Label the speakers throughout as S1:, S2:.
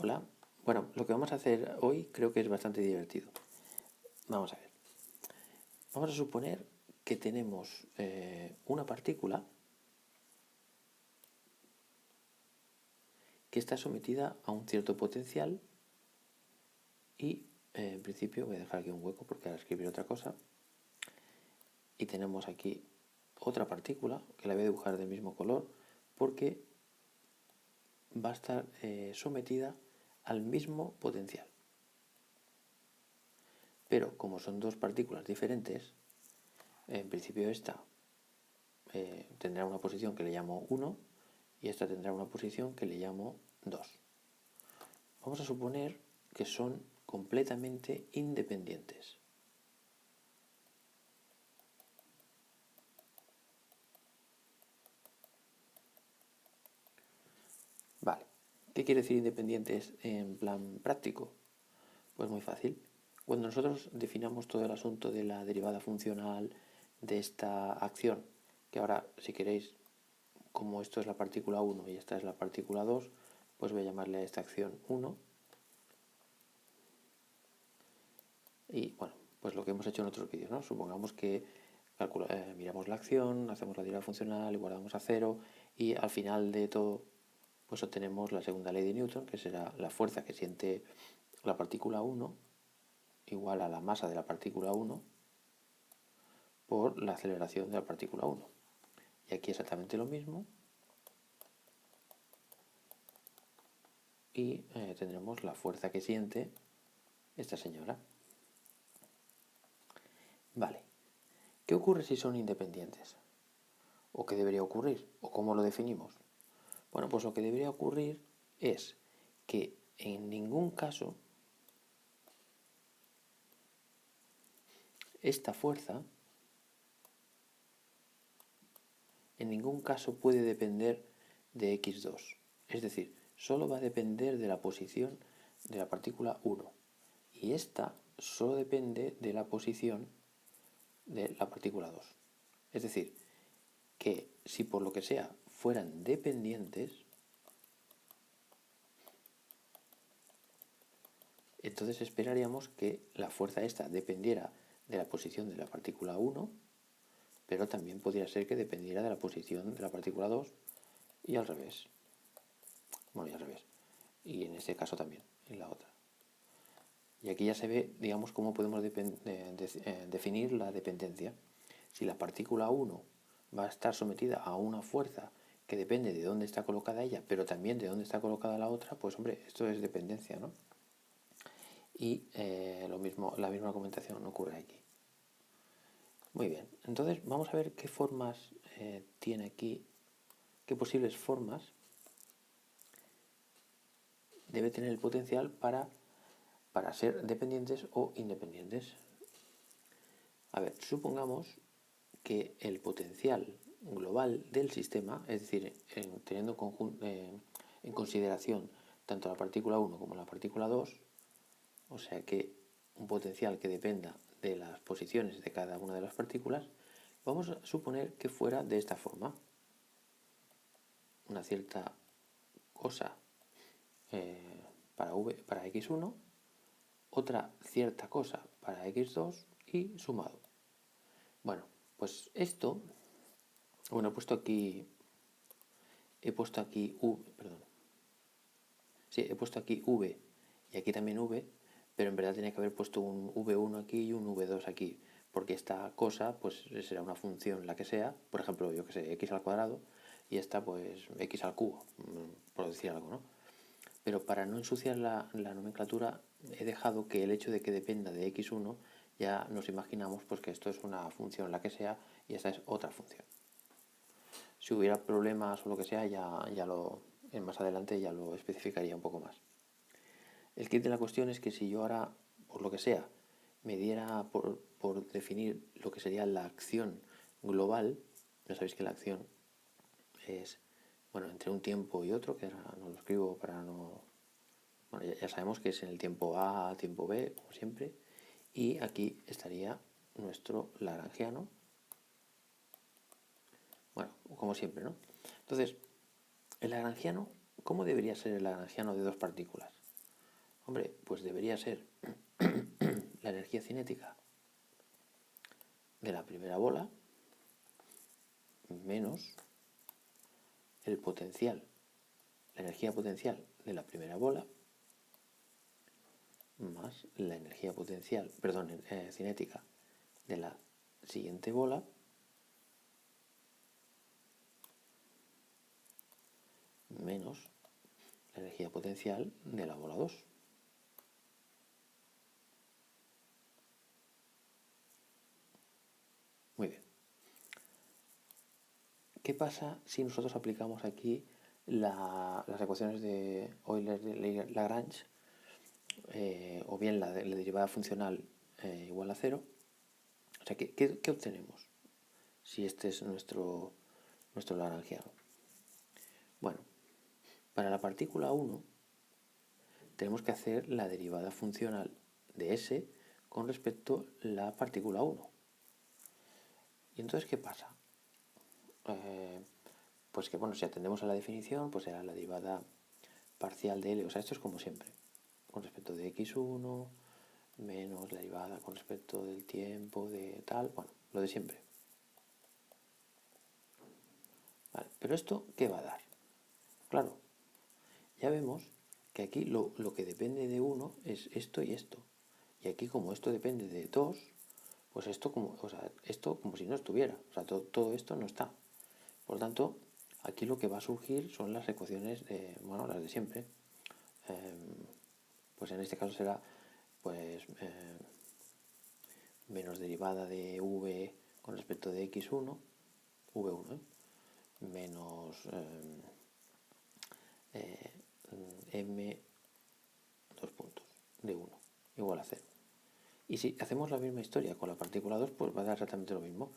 S1: Hola. Bueno, lo que vamos a hacer hoy creo que es bastante divertido. Vamos a ver. Vamos a suponer que tenemos una partícula que está sometida a un cierto potencial y en principio voy a dejar aquí un hueco porque ahora escribir otra cosa. Y tenemos aquí otra partícula que la voy a dibujar del mismo color porque va a estar sometida al mismo potencial. Pero como son dos partículas diferentes, en principio esta tendrá una posición que le llamo 1 y esta tendrá una posición que le llamo 2. Vamos a suponer que son completamente independientes. Vale, ¿qué quiere decir independientes en plan práctico? Pues muy fácil. Cuando nosotros definamos todo el asunto de la derivada funcional de esta acción, que ahora si queréis, como esto es la partícula 1 y esta es la partícula 2, pues voy a llamarle a esta acción 1. Y bueno, pues lo que hemos hecho en otros vídeos, ¿no? Supongamos que miramos la acción, hacemos la derivada funcional y guardamos a 0 y al final de todo pues obtenemos la segunda ley de Newton, que será la fuerza que siente la partícula 1 igual a la masa de la partícula 1 por la aceleración de la partícula 1. Y aquí exactamente lo mismo y tendremos la fuerza que siente esta señora. Vale, ¿qué ocurre si son independientes? ¿O qué debería ocurrir? ¿O cómo lo definimos? Bueno, pues lo que debería ocurrir es que en ningún caso esta fuerza puede depender de x2. Es decir, solo va a depender de la posición de la partícula 1. Y esta solo depende de la posición de la partícula 2. Es decir, que si por lo que sea fueran dependientes, entonces esperaríamos que la fuerza esta dependiera de la posición de la partícula 1, pero también podría ser que dependiera de la posición de la partícula 2 y al revés. Bueno, y al revés. Y en este caso también, en la otra. Y aquí ya se ve, digamos, cómo podemos definir la dependencia. Si la partícula 1 va a estar sometida a una fuerza que depende de dónde está colocada ella, pero también de dónde está colocada la otra, pues hombre, esto es dependencia, ¿no? Y lo mismo, la misma argumentación ocurre aquí. Muy bien, entonces vamos a ver qué formas tiene aquí, qué posibles formas debe tener el potencial para ser dependientes o independientes. A ver, supongamos que el potencial global del sistema, es decir, teniendo en consideración tanto la partícula 1 como la partícula 2, o sea que un potencial que dependa de las posiciones de cada una de las partículas, vamos a suponer que fuera de esta forma. Una cierta cosa para x1, otra cierta cosa para x2 y sumado. Bueno, pues esto, bueno, he puesto aquí he puesto aquí v y aquí también v, pero en verdad tenía que haber puesto un v1 aquí y un v2 aquí, porque esta cosa pues será una función la que sea, por ejemplo, yo que sé, x al cuadrado, y esta pues x al cubo, por decir algo, ¿no? Pero para no ensuciar la nomenclatura he dejado que el hecho de que dependa de x1 ya nos imaginamos pues que esto es una función la que sea y esta es otra función. Si hubiera problemas o lo que sea, más adelante ya lo especificaría un poco más. El kit de la cuestión es que si yo ahora, por lo que sea, me diera por definir lo que sería la acción global, ya sabéis que la acción es, bueno, entre un tiempo y otro, que ahora no lo escribo para no... Bueno, ya sabemos que es en el tiempo A, tiempo B, como siempre, y aquí estaría nuestro lagrangiano, bueno, como siempre, ¿no? Entonces, el lagrangiano, ¿cómo debería ser el lagrangiano de dos partículas? Hombre, pues debería ser la energía cinética de la primera bola menos el potencial, la energía potencial de la primera bola más la energía potencial, perdón, cinética de la siguiente bola menos la energía potencial de la bola 2. Muy bien. ¿Qué pasa si nosotros aplicamos aquí las ecuaciones de Euler-Lagrange o bien la derivada funcional igual a 0? O sea, ¿qué obtenemos si este es nuestro lagrangiano? Bueno, para la partícula 1 tenemos que hacer la derivada funcional de S con respecto a la partícula 1. ¿Y entonces qué pasa? Pues que bueno, si atendemos a la definición, pues será la derivada parcial de L, o sea, esto es como siempre, con respecto de x1 menos la derivada con respecto del tiempo de tal, bueno, lo de siempre. Vale, pero esto, ¿qué va a dar? Claro, ya vemos que aquí lo que depende de 1 es esto y esto. Y aquí como esto depende de 2, pues esto como, o sea, esto como si no estuviera. O sea, todo esto no está. Por lo tanto, aquí lo que va a surgir son las ecuaciones, bueno, las de siempre. Pues en este caso será pues menos derivada de v con respecto de x1, v1, menos m dos puntos de 1 igual a 0. Y si hacemos la misma historia con la partícula 2, pues va a dar exactamente lo mismo,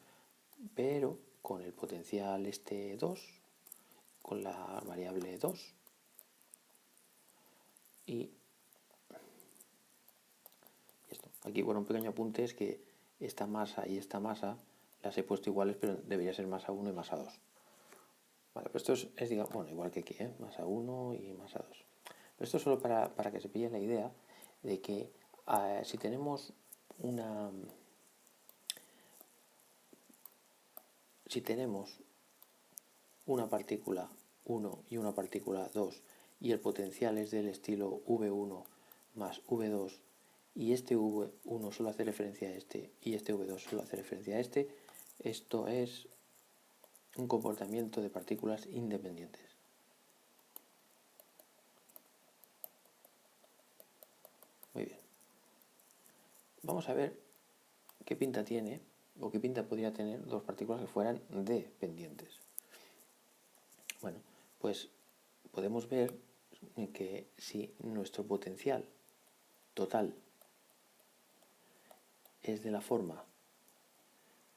S1: pero con el potencial este 2, con la variable 2, y esto. Aquí, bueno, un pequeño apunte es que esta masa y esta masa las he puesto iguales, pero debería ser masa 1 y masa 2. Vale, pero esto es digamos, bueno, igual que aquí, masa 1 y masa 2. Pero esto es solo para que se pille la idea de que si tenemos una... Si tenemos una partícula 1 y una partícula 2 y el potencial es del estilo V1 más V2 y este V1 solo hace referencia a este y este V2 solo hace referencia a este, esto es un comportamiento de partículas independientes. Muy bien. Vamos a ver qué pinta tiene o qué pinta podría tener dos partículas que fueran dependientes. Bueno, pues podemos ver que si nuestro potencial total es de la forma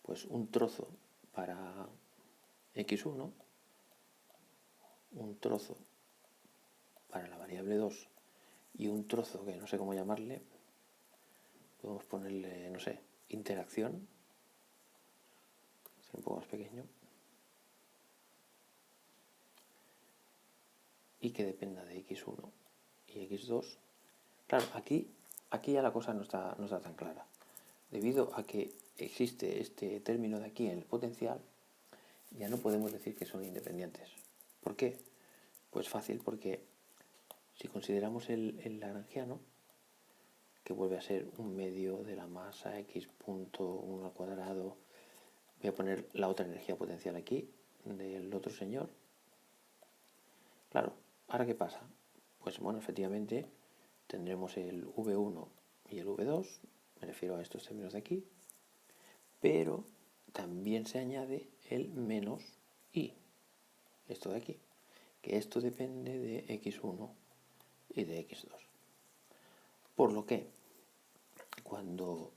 S1: pues un trozo para x1, un trozo para la variable 2 y un trozo que no sé cómo llamarle, podemos ponerle, no sé, interacción, ser un poco más pequeño, y que dependa de x1 y x2. Claro, aquí ya la cosa no está tan clara. Debido a que existe este término de aquí en el potencial, ya no podemos decir que son independientes. ¿Por qué? Pues fácil, porque si consideramos el lagrangiano, que vuelve a ser un medio de la masa x punto 1 al cuadrado, voy a poner la otra energía potencial aquí, del otro señor. Claro, ¿ahora qué pasa? Pues bueno, efectivamente tendremos el V1 y el V2, me refiero a estos términos de aquí, pero también se añade el menos i, esto de aquí, que esto depende de x1 y de x2. Por lo que cuando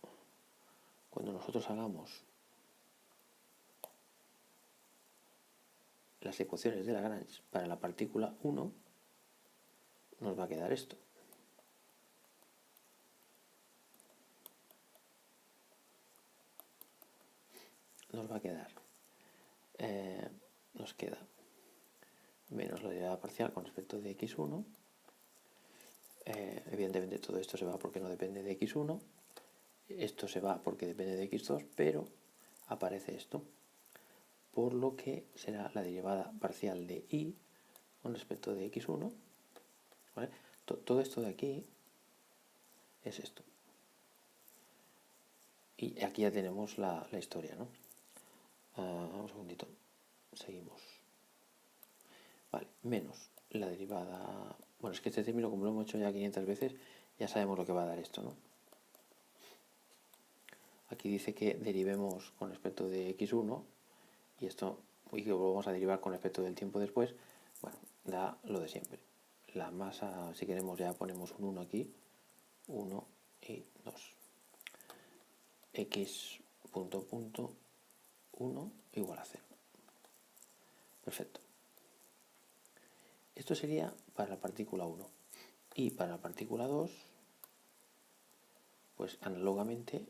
S1: nosotros hagamos las ecuaciones de Lagrange para la partícula 1, nos va a quedar esto. Nos va a quedar, nos queda menos la derivada parcial con respecto de x1 Evidentemente todo esto se va porque no depende de x1, esto se va porque depende de x2, pero aparece esto, por lo que será la derivada parcial de y con respecto de x1, ¿vale? Todo esto de aquí es esto. Y aquí ya tenemos la historia, ¿no? Un segundito, seguimos. Vale, menos la derivada... Bueno, es que este término, como lo hemos hecho ya 500 veces, ya sabemos lo que va a dar esto, ¿no? Aquí dice que derivemos con respecto de x1 y esto, y que lo vamos a derivar con respecto del tiempo después. Bueno, da lo de siempre. La masa, si queremos, ya ponemos un 1 aquí, 1 y 2. X punto punto 1 igual a 0. Perfecto. Esto sería para la partícula 1. Y para la partícula 2, pues análogamente,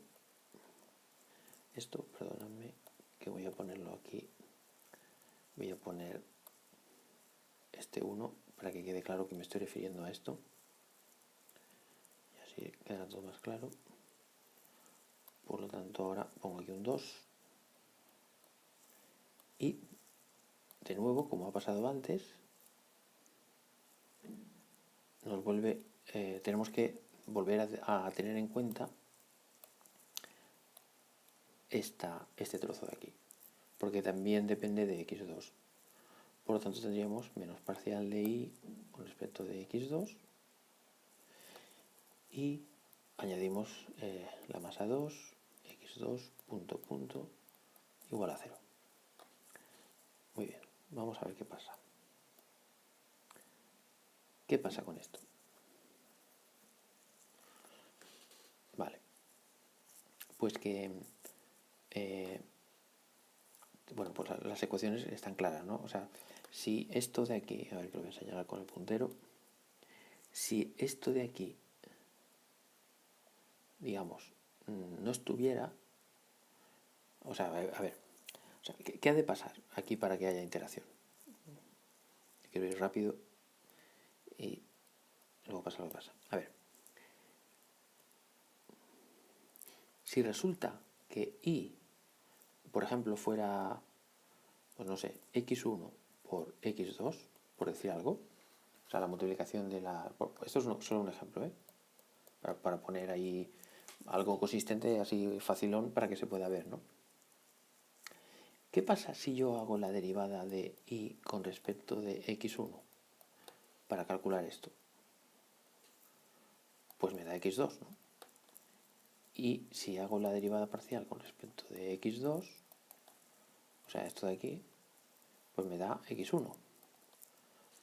S1: esto, perdóname, que voy a ponerlo aquí. Voy a poner este 1 para que quede claro que me estoy refiriendo a esto. Y así queda todo más claro. Por lo tanto, ahora pongo aquí un 2. Y, de nuevo, como ha pasado antes, nos vuelve, tenemos que volver a tener en cuenta este trozo de aquí, porque también depende de x2. Por lo tanto, tendríamos menos parcial de y con respecto de x2 y añadimos la masa 2, x2 punto punto igual a 0. Muy bien, vamos a ver qué pasa. ¿Qué pasa con esto? Vale, pues que bueno, pues las ecuaciones están claras, ¿no? O sea, si esto de aquí, a ver que lo voy a señalar con el puntero, si esto de aquí, digamos, no estuviera, o sea, a ver, o sea, ¿qué ha de pasar aquí para que haya interacción? Quiero ir rápido y luego pasa lo que pasa. A ver, si resulta que y, por ejemplo, fuera, pues no sé, x1 por x2, por decir algo, o sea, la multiplicación de la... Esto es solo un ejemplo, ¿eh? Para poner ahí algo consistente, así facilón, para que se pueda ver, ¿no? ¿Qué pasa si yo hago la derivada de y con respecto de x1 para calcular esto? Pues me da x2, ¿no? Y si hago la derivada parcial con respecto de x2, o sea, esto de aquí, pues me da x1.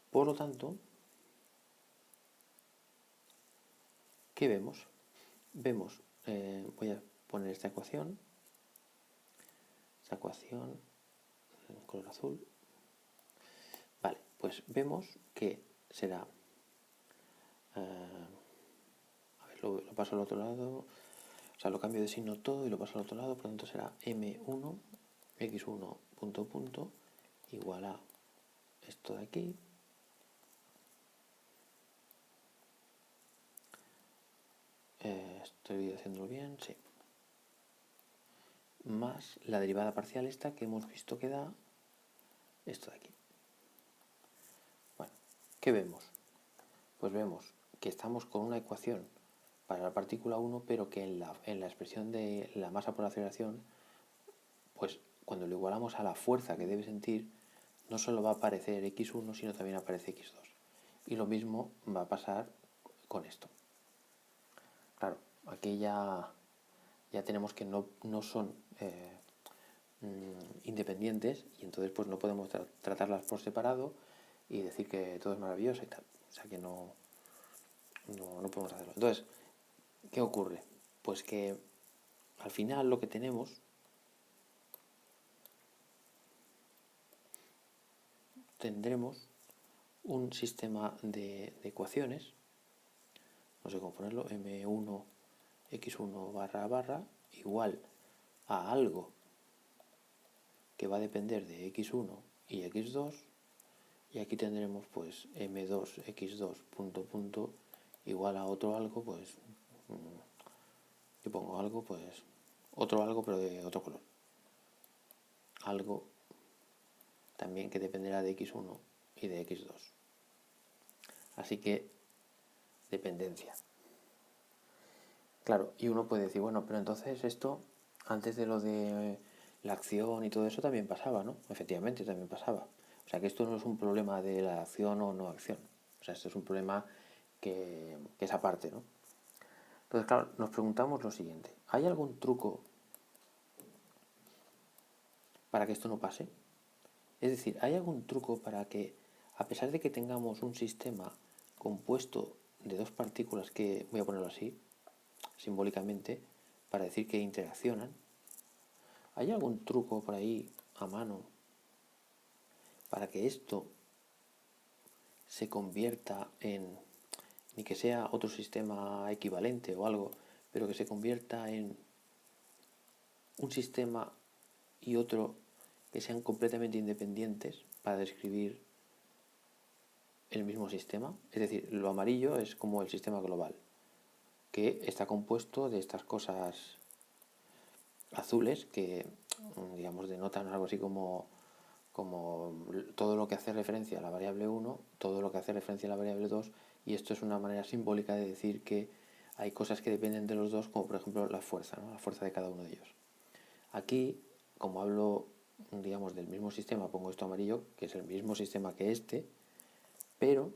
S1: Por lo tanto, ¿qué vemos? Vemos, voy a poner esta ecuación en color azul. Vale, pues vemos que será, a ver, lo paso al otro lado, o sea, lo cambio de signo todo y lo paso al otro lado, por lo tanto será m1, x1 punto punto, igual a esto de aquí, estoy haciéndolo bien, sí, más la derivada parcial esta que hemos visto que da esto de aquí. Bueno, ¿qué vemos? Pues vemos que estamos con una ecuación para la partícula 1, pero que en la expresión de la masa por aceleración, pues cuando lo igualamos a la fuerza que debe sentir, no solo va a aparecer x1, sino también aparece x2. Y lo mismo va a pasar con esto. Claro, aquí ya tenemos que no son independientes y entonces pues no podemos tratarlas por separado y decir que todo es maravilloso y tal. O sea que no podemos hacerlo. Entonces, ¿qué ocurre? Pues que al final lo que tenemos tendremos un sistema de ecuaciones, no sé cómo ponerlo, m1 x1 barra barra igual a algo que va a depender de x1 y x2, y aquí tendremos pues m2 x2 punto punto igual a otro algo, pues yo pongo algo, pues otro algo, pero de otro color. Algo también que dependerá de x1 y de x2. Así que dependencia. Claro, y uno puede decir, bueno, pero entonces esto, antes de lo de la acción y todo eso, también pasaba, ¿no? Efectivamente, también pasaba. O sea que esto no es un problema de la acción o no acción. O sea, esto es un problema que es aparte, ¿no? Entonces, claro, nos preguntamos lo siguiente. ¿Hay algún truco para que esto no pase? Es decir, ¿hay algún truco para que, a pesar de que tengamos un sistema compuesto de dos partículas que, voy a ponerlo así, simbólicamente, para decir que interaccionan, ¿hay algún truco por ahí a mano para que esto se convierta en, ni que sea otro sistema equivalente o algo, pero que se convierta en un sistema y otro que sean completamente independientes para describir el mismo sistema? Es decir, lo amarillo es como el sistema global, que está compuesto de estas cosas azules que, digamos, denotan algo así como todo lo que hace referencia a la variable 1, todo lo que hace referencia a la variable 2, y esto es una manera simbólica de decir que hay cosas que dependen de los dos, como por ejemplo la fuerza, ¿no? La fuerza de cada uno de ellos. Aquí, como hablo, digamos, del mismo sistema, pongo esto amarillo, que es el mismo sistema que este, pero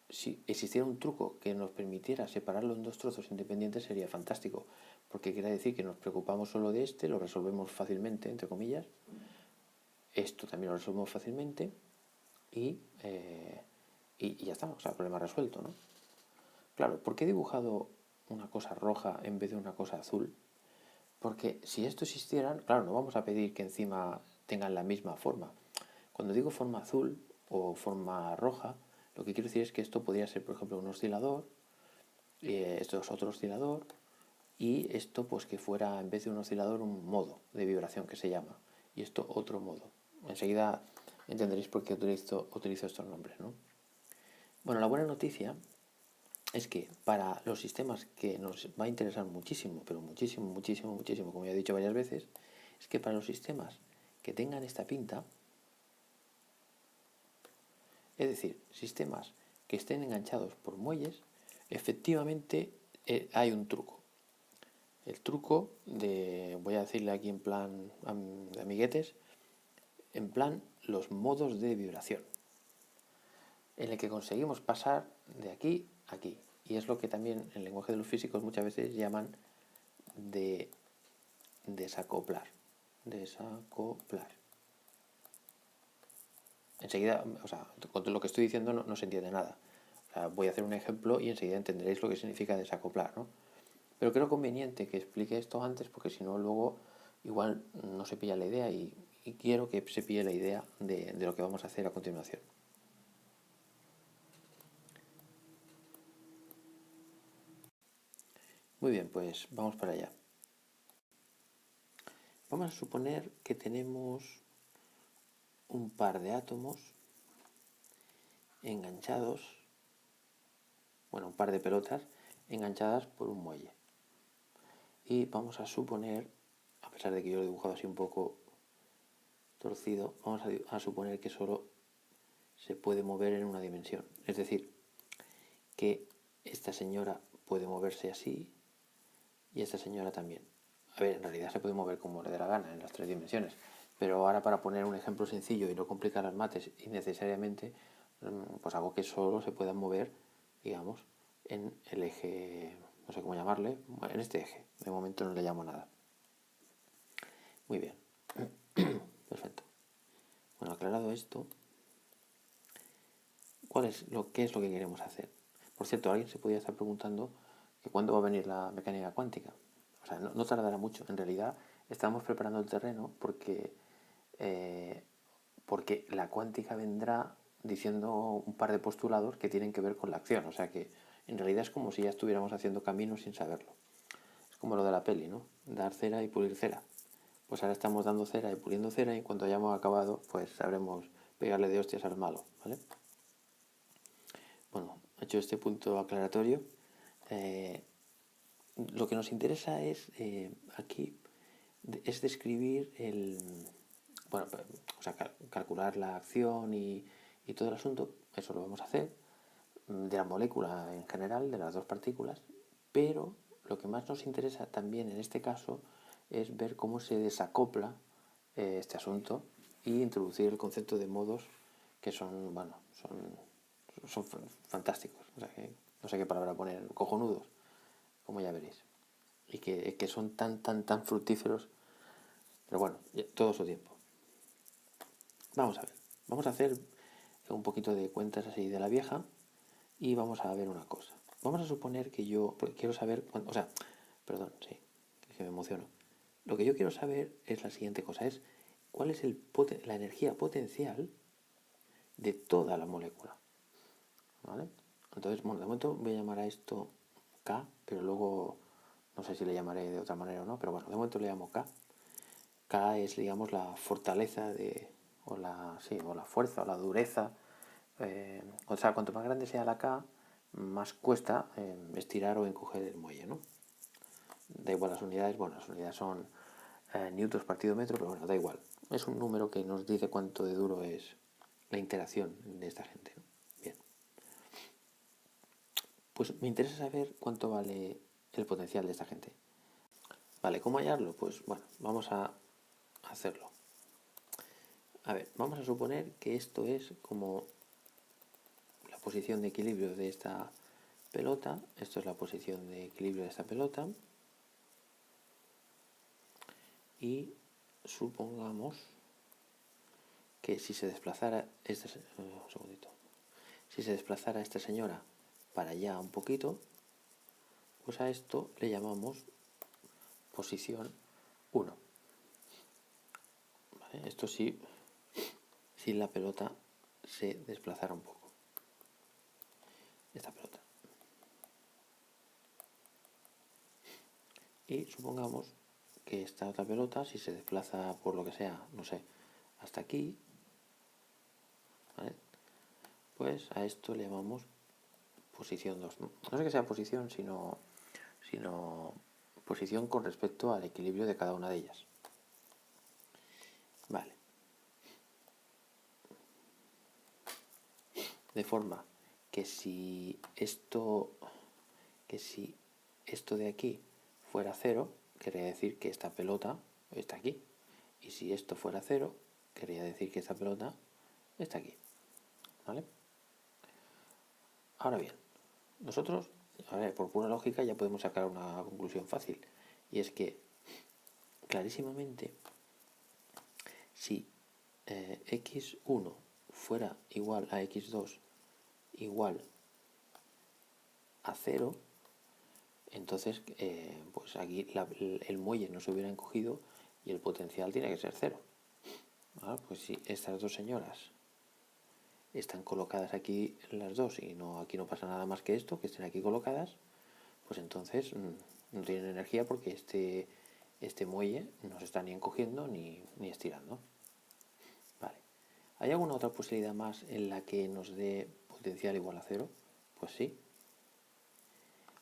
S1: si existiera un truco que nos permitiera separarlo en dos trozos independientes sería fantástico, porque quiere decir que nos preocupamos solo de este, lo resolvemos fácilmente, entre comillas, esto también lo resolvemos fácilmente y ya está, o sea, problema resuelto, ¿no? Claro, ¿por qué he dibujado una cosa roja en vez de una cosa azul? Porque si esto existieran, claro, no vamos a pedir que encima tengan la misma forma. Cuando digo forma azul o forma roja, lo que quiero decir es que esto podría ser, por ejemplo, un oscilador, esto es otro oscilador, y esto pues que fuera, en vez de un oscilador, un modo de vibración que se llama, y esto otro modo. Enseguida entenderéis por qué utilizo estos nombres, ¿no? Bueno, la buena noticia es que para los sistemas que nos va a interesar muchísimo, pero muchísimo, muchísimo, muchísimo, como ya he dicho varias veces, es que para los sistemas que tengan esta pinta, es decir, sistemas que estén enganchados por muelles, efectivamente hay un truco. El truco de, voy a decirle aquí en plan de amiguetes, en plan los modos de vibración, en el que conseguimos pasar de aquí a aquí. Y es lo que también en el lenguaje de los físicos muchas veces llaman de desacoplar. Desacoplar. Enseguida, o sea, con lo que estoy diciendo no se entiende nada. O sea, voy a hacer un ejemplo y enseguida entenderéis lo que significa desacoplar, ¿no? Pero creo conveniente que explique esto antes porque si no luego igual no se pilla la idea y quiero que se pille la idea de lo que vamos a hacer a continuación. Muy bien, pues vamos para allá. Vamos a suponer que tenemos un par de átomos enganchados, bueno, un par de pelotas enganchadas por un muelle. Y vamos a suponer, a pesar de que yo lo he dibujado así un poco torcido, vamos a suponer que solo se puede mover en una dimensión. Es decir, que esta señora puede moverse así y esta señora también. A ver, en realidad se puede mover como le dé la gana en las tres dimensiones, pero ahora para poner un ejemplo sencillo y no complicar las mates innecesariamente, pues hago que solo se puedan mover, digamos, en el eje, no sé cómo llamarle, en este eje. De momento no le llamo nada. Muy bien. Perfecto. Bueno, aclarado esto, ¿qué es lo que queremos hacer? Por cierto, alguien se podría estar preguntando que cuándo va a venir la mecánica cuántica. O sea, no tardará mucho. En realidad, estamos preparando el terreno porque la cuántica vendrá diciendo un par de postulados que tienen que ver con la acción. O sea que en realidad es como si ya estuviéramos haciendo caminos sin saberlo. Es como lo de la peli, ¿no? Dar cera y pulir cera. Pues ahora estamos dando cera y puliendo cera y cuando hayamos acabado, pues sabremos pegarle de hostias al malo, ¿vale? Bueno, hecho este punto aclaratorio, lo que nos interesa es aquí es describir bueno, o sea, calcular la acción y todo el asunto. Eso lo vamos a hacer de la molécula en general, de las dos partículas, pero lo que más nos interesa también en este caso es ver cómo se desacopla este asunto y introducir el concepto de modos que son, bueno, son fantásticos. O sea, que no sé qué palabra poner, cojonudos, como ya veréis. Y que son tan fructíferos. Pero bueno, todo su tiempo. Vamos a ver. Vamos a hacer un poquito de cuentas así de la vieja y vamos a ver una cosa. Vamos a suponer que yo quiero saber, o sea, perdón, sí, que me emociono. Lo que yo quiero saber es la siguiente cosa, es cuál es la energía potencial de toda la molécula. ¿Vale? Entonces, bueno, de momento voy a llamar a esto K, pero luego no sé si le llamaré de otra manera o no, pero bueno, de momento le llamo K. K es, digamos, la fortaleza o la fuerza, o la dureza. O sea, cuanto más grande sea la K, más cuesta estirar o encoger el muelle, ¿no? Da igual las unidades, bueno, las unidades son newtons partido metro, pero bueno, da igual. Es un número que nos dice cuánto de duro es la interacción de esta gente, ¿no? Bien. Pues me interesa saber cuánto vale el potencial de esta gente. Vale, ¿cómo hallarlo? Pues bueno, vamos a hacerlo. A ver, vamos a suponer que esto es como la posición de equilibrio de esta pelota. Esto es la posición de equilibrio de esta pelota. Y supongamos que si se desplazara si se desplazara esta señora para allá un poquito, pues a esto le llamamos posición 1. ¿Vale? Esto sí, si la pelota se desplazara un poco. Esta pelota. Y supongamos que esta otra pelota, si se desplaza por lo que sea, no sé, hasta aquí, ¿vale? Pues a esto le llamamos posición 2. No sé que sea posición, sino posición con respecto al equilibrio de cada una de ellas. Vale. De forma que si esto de aquí fuera 0, querría decir que esta pelota está aquí. Y si esto fuera 0, querría decir que esta pelota está aquí. ¿Vale? Ahora bien, nosotros, a ver, por pura lógica, ya podemos sacar una conclusión fácil. Y es que, clarísimamente, si x1 fuera igual a x2 igual a 0, entonces pues aquí el muelle no se hubiera encogido y el potencial tiene que ser 0. ¿Vale? Pues si estas dos señoras están colocadas aquí las dos y aquí no pasa nada más que esto, que estén aquí colocadas, pues entonces no tienen energía porque este muelle no se está ni encogiendo ni estirando. Vale. ¿Hay alguna otra posibilidad más en la que nos dé potencial igual a 0? Pues sí.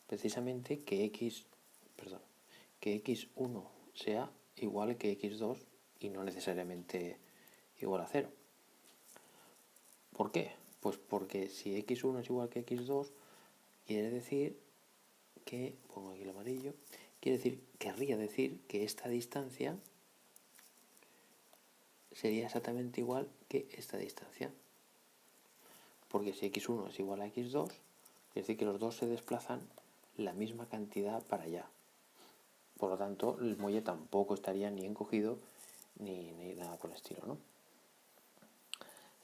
S1: Precisamente que x1 sea igual que x2 y no necesariamente igual a 0. ¿Por qué? Pues porque si x1 es igual que x2, quiere decir que, pongo aquí el amarillo, querría decir que esta distancia sería exactamente igual que esta distancia. Porque si x1 es igual a x2, quiere decir que los dos se desplazan la misma cantidad para allá. Por lo tanto, el muelle tampoco estaría ni encogido ni nada por el estilo, ¿no?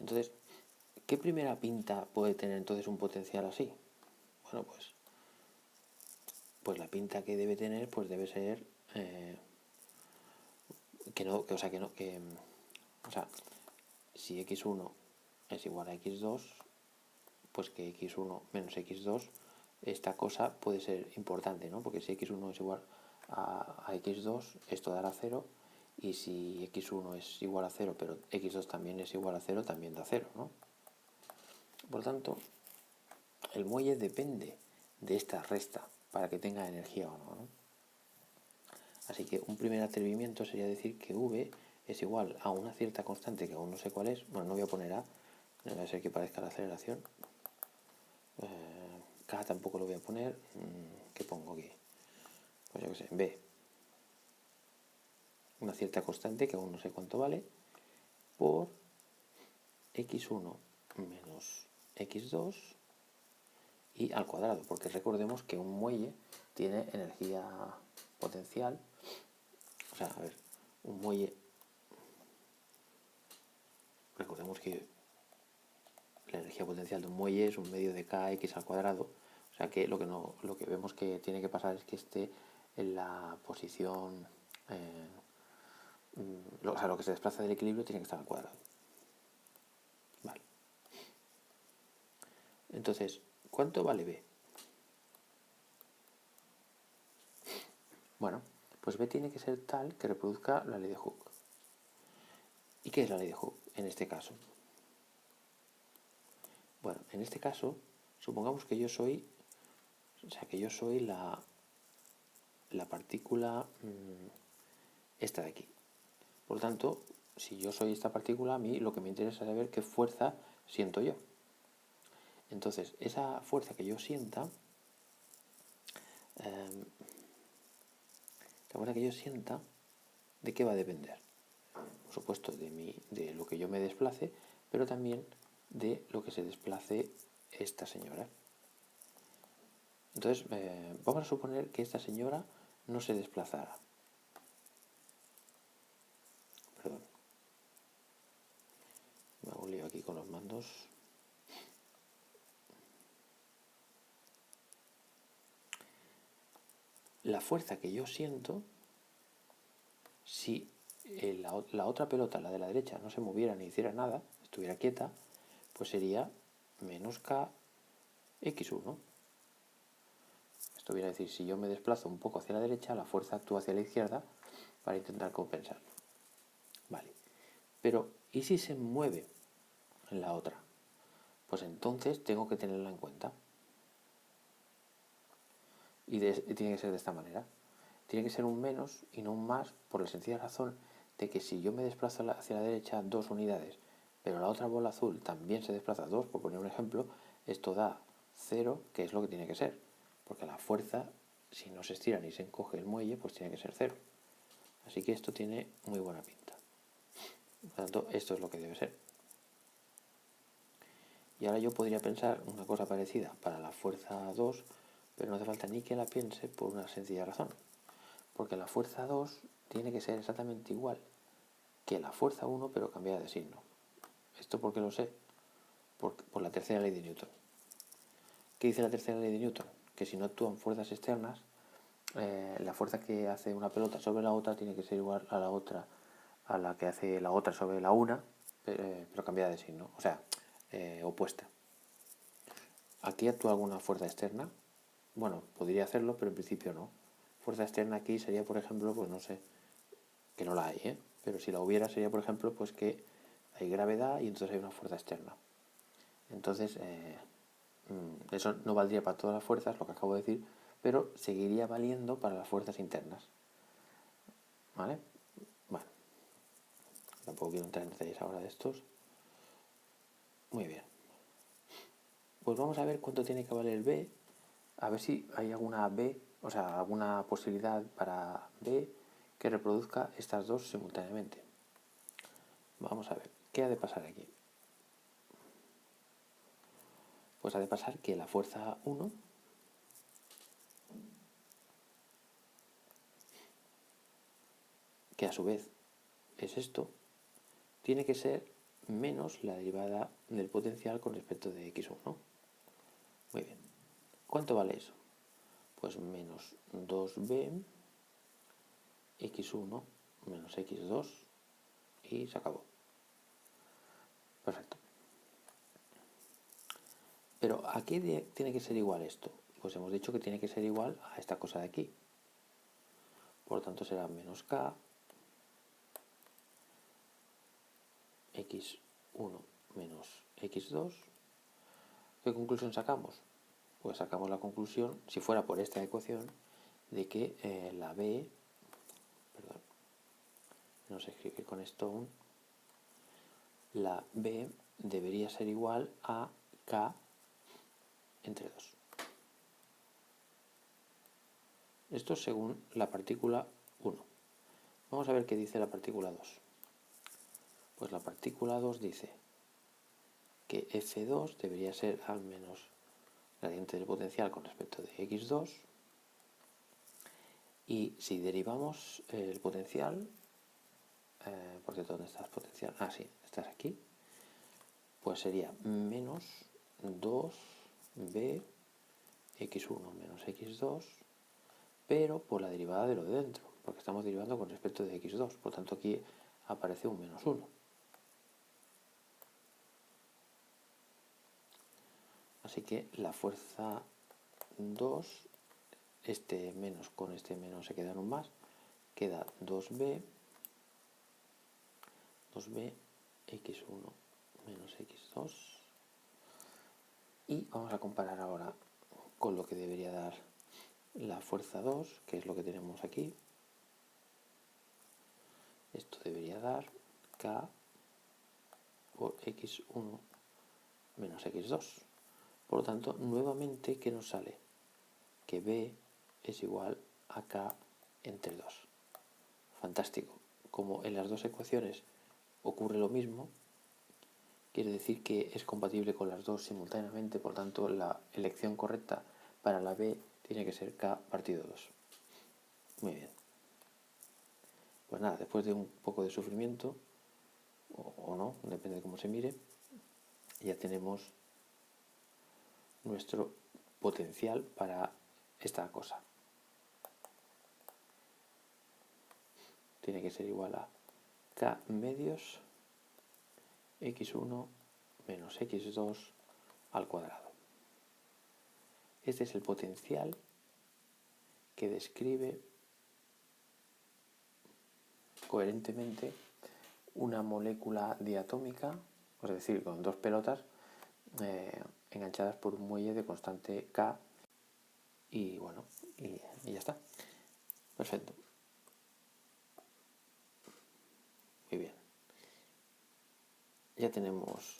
S1: Entonces, ¿qué primera pinta puede tener entonces un potencial así? Bueno, pues la pinta que debe tener pues debe ser si x1 es igual a x2, pues que x1 menos x2, esta cosa puede ser importante, ¿no? Porque si x1 es igual a x2, esto dará 0, y si x1 es igual a 0, pero x2 también es igual a 0, también da 0, ¿no? Por lo tanto, el muelle depende de esta resta para que tenga energía o no, ¿no? Así que un primer atrevimiento sería decir que v es igual a una cierta constante que aún no sé cuál es. Bueno, no voy a poner a, no va a ser que parezca la aceleración. K tampoco lo voy a poner. ¿Qué pongo aquí? Pues yo qué sé, b. Una cierta constante que aún no sé cuánto vale, por x1 menos x2 y al cuadrado, porque recordemos que un muelle tiene energía potencial. O sea, a ver, un muelle, recordemos que la energía potencial de un muelle es un medio de kx al cuadrado. O sea que lo que vemos que tiene que pasar es que esté en la posición, o sea, lo que se desplaza del equilibrio tiene que estar al cuadrado. Vale. Entonces, ¿cuánto vale b? Bueno, pues b tiene que ser tal que reproduzca la ley de Hooke. ¿Y qué es la ley de Hooke en este caso? Bueno, en este caso, supongamos que yo soy, la partícula esta de aquí. Por lo tanto, si yo soy esta partícula, a mí lo que me interesa es saber qué fuerza siento yo. Entonces, esa fuerza que yo sienta, ¿de qué va a depender? Por supuesto, de lo que yo me desplace, pero también de lo que se desplace esta señora. Entonces, vamos a suponer que esta señora no se desplazara. Perdón. Me hago un lío aquí con los mandos. La fuerza que yo siento, si la otra pelota, la de la derecha, no se moviera ni hiciera nada, estuviera quieta, pues sería menos k x1. Esto viene a decir, si yo me desplazo un poco hacia la derecha, la fuerza actúa hacia la izquierda para intentar compensarlo. Vale. Pero, ¿y si se mueve en la otra? Pues entonces tengo que tenerla en cuenta. Y tiene que ser de esta manera. Tiene que ser un menos y no un más, por la sencilla razón de que si yo me desplazo hacia la derecha 2 unidades, pero la otra bola azul también se desplaza 2, por poner un ejemplo, esto da 0, que es lo que tiene que ser. Porque la fuerza, si no se estira ni se encoge el muelle, pues tiene que ser 0. Así que esto tiene muy buena pinta. Por lo tanto, esto es lo que debe ser. Y ahora yo podría pensar una cosa parecida para la fuerza 2, pero no hace falta ni que la piense por una sencilla razón. Porque la fuerza 2 tiene que ser exactamente igual que la fuerza 1, pero cambiada de signo. ¿Esto por qué lo sé? Por la tercera ley de Newton. ¿Qué dice la tercera ley de Newton? Que si no actúan fuerzas externas, la fuerza que hace una pelota sobre la otra tiene que ser igual a la otra, a la que hace la otra sobre la una, pero cambiada de signo, o sea, opuesta. ¿Aquí actúa alguna fuerza externa? Bueno, podría hacerlo, pero en principio no. Fuerza externa aquí sería, por ejemplo, pues no sé, que no la hay, ¿eh? Pero si la hubiera sería, por ejemplo, pues que hay gravedad y entonces hay una fuerza externa. Entonces, eso no valdría para todas las fuerzas, lo que acabo de decir, pero seguiría valiendo para las fuerzas internas. ¿Vale? Bueno, tampoco quiero entrar en detalles ahora de estos. Muy bien. Pues vamos a ver cuánto tiene que valer el B, a ver si hay alguna B, o sea, alguna posibilidad para B que reproduzca estas dos simultáneamente. Vamos a ver, ¿qué ha de pasar aquí? Pues ha de pasar que la fuerza 1, que a su vez es esto, tiene que ser menos la derivada del potencial con respecto de x1. Muy bien. ¿Cuánto vale eso? Pues menos 2b x1 menos x2 y se acabó. Perfecto. Pero ¿a qué tiene que ser igual esto? Pues hemos dicho que tiene que ser igual a esta cosa de aquí. Por lo tanto será menos k x1 menos x2. ¿Qué conclusión sacamos? pues sacamos la conclusión, si fuera por esta ecuación, de que la B, perdón, no sé escribir con esto aún, la B debería ser igual a K entre 2. Esto según la partícula 1. Vamos a ver qué dice la partícula 2. Pues la partícula 2 dice que F2 debería ser al menos gradiente del potencial con respecto de X2. Y si derivamos el potencial, por cierto, ¿dónde está el potencial? Ah, sí, estás aquí. Pues sería menos 2b x1 menos x2, pero por la derivada de lo de dentro, porque estamos derivando con respecto de x2. Por tanto, aquí aparece un menos 1. Así que la fuerza 2, este menos con este menos se queda en un más, queda 2b x1 menos x2. Y vamos a comparar ahora con lo que debería dar la fuerza 2, que es lo que tenemos aquí. Esto debería dar K por x1 menos x2. Por lo tanto, nuevamente, ¿qué nos sale? Que B es igual a K entre 2. Fantástico. Como en las dos ecuaciones ocurre lo mismo, quiere decir que es compatible con las dos simultáneamente, por tanto la elección correcta para la B tiene que ser K partido 2. Muy bien. Pues nada, después de un poco de sufrimiento, o no, depende de cómo se mire, ya tenemos nuestro potencial para esta cosa. Tiene que ser igual a K medios x1 menos x2 al cuadrado. Este es el potencial que describe coherentemente una molécula diatómica, es decir, con dos pelotas enganchadas por un muelle de constante K, y bueno, y ya está. Perfecto. Muy bien. Ya tenemos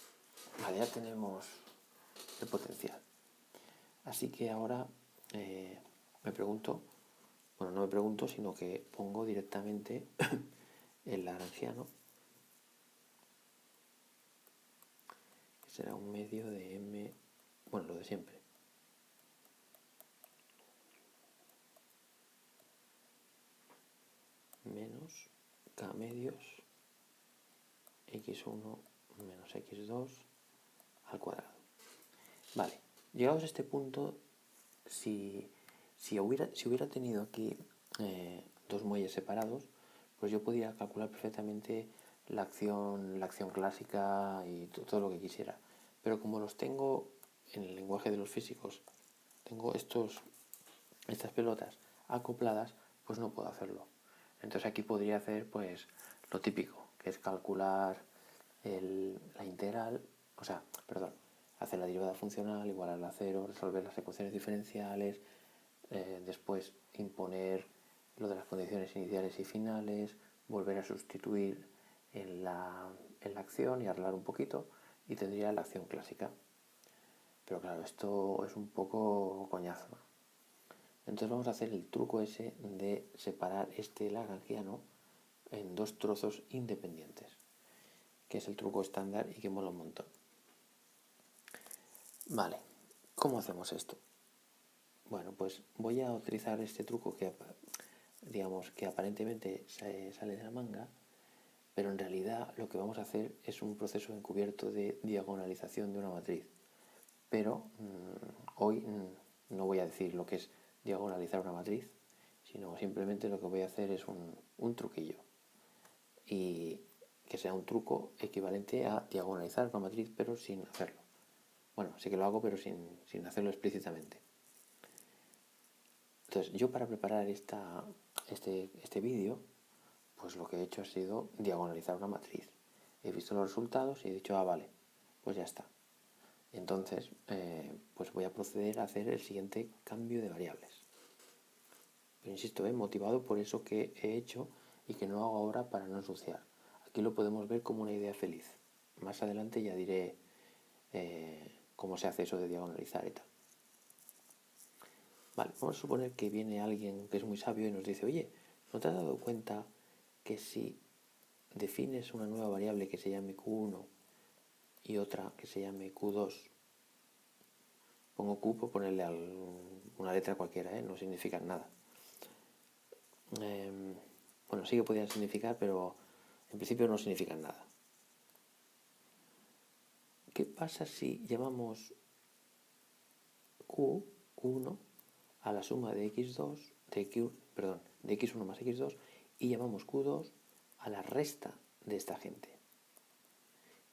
S1: el potencial. Así que ahora me pregunto, bueno, no me pregunto, sino que pongo directamente el lagrangiano, que será un medio de m, bueno, lo de siempre. Menos K medios x1 menos x2 al cuadrado. Vale, llegados a este punto, si hubiera tenido aquí dos muelles separados, pues yo podría calcular perfectamente la acción clásica y todo lo que quisiera. Pero como los tengo en el lenguaje de los físicos, tengo estas pelotas acopladas, pues no puedo hacerlo. Entonces aquí podría hacer pues lo típico, que es calcular la integral, hacer la derivada funcional, igualarla a cero, resolver las ecuaciones diferenciales, después imponer lo de las condiciones iniciales y finales, volver a sustituir en la acción y arreglar un poquito, y tendría la acción clásica. Pero claro, esto es un poco coñazo. Entonces vamos a hacer el truco ese de separar este lagrangiano en dos trozos independientes, que es el truco estándar y que mola un montón. Vale, ¿cómo hacemos esto? Bueno, pues voy a utilizar este truco que, digamos, que aparentemente sale de la manga, pero en realidad lo que vamos a hacer es un proceso encubierto de diagonalización de una matriz. Pero hoy no voy a decir lo que es diagonalizar una matriz, sino simplemente lo que voy a hacer es un truquillo. Y que sea un truco equivalente a diagonalizar una matriz, pero sin hacerlo. Bueno, sí que lo hago, pero sin hacerlo explícitamente. Entonces, yo para preparar este vídeo, pues lo que he hecho ha sido diagonalizar una matriz. He visto los resultados y he dicho, vale, pues ya está. Entonces, pues voy a proceder a hacer el siguiente cambio de variables. Pero insisto, motivado por eso que he hecho y que no hago ahora para no ensuciar. Aquí lo podemos ver como una idea feliz. Más adelante ya diré cómo se hace eso de diagonalizar y tal. Vale, vamos a suponer que viene alguien que es muy sabio y nos dice, oye, ¿no te has dado cuenta que si defines una nueva variable que se llame q1 y otra que se llame q2, pongo q por ponerle una letra cualquiera, no significa nada. Bueno, sí que podrían significar, pero en principio no significan nada. ¿Qué pasa si llamamos q1 a la suma de x2, de x1 más x2 y llamamos q2 a la resta de esta gente?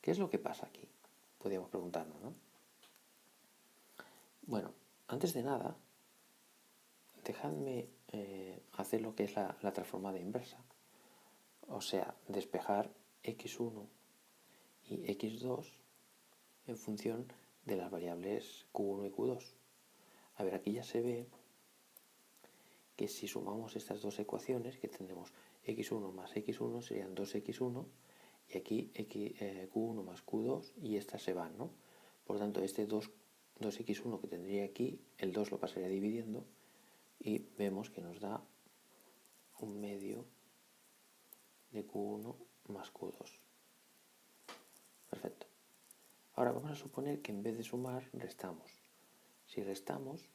S1: ¿Qué es lo que pasa aquí? Podríamos preguntarnos, ¿no? Bueno, antes de nada, dejadme hacer lo que es la transformada inversa. O sea, despejar x1 y x2 en función de las variables q1 y q2. A ver, aquí ya se ve que si sumamos estas dos ecuaciones, que tendremos x1 más x1 serían 2x1 y aquí q1 más q2 y estas se van, ¿no? Por lo tanto, este 2x1 que tendría aquí, el 2 lo pasaría dividiendo y vemos que nos da un medio de q1 más q2. Perfecto. Ahora vamos a suponer que en vez de sumar, restamos. Si restamos,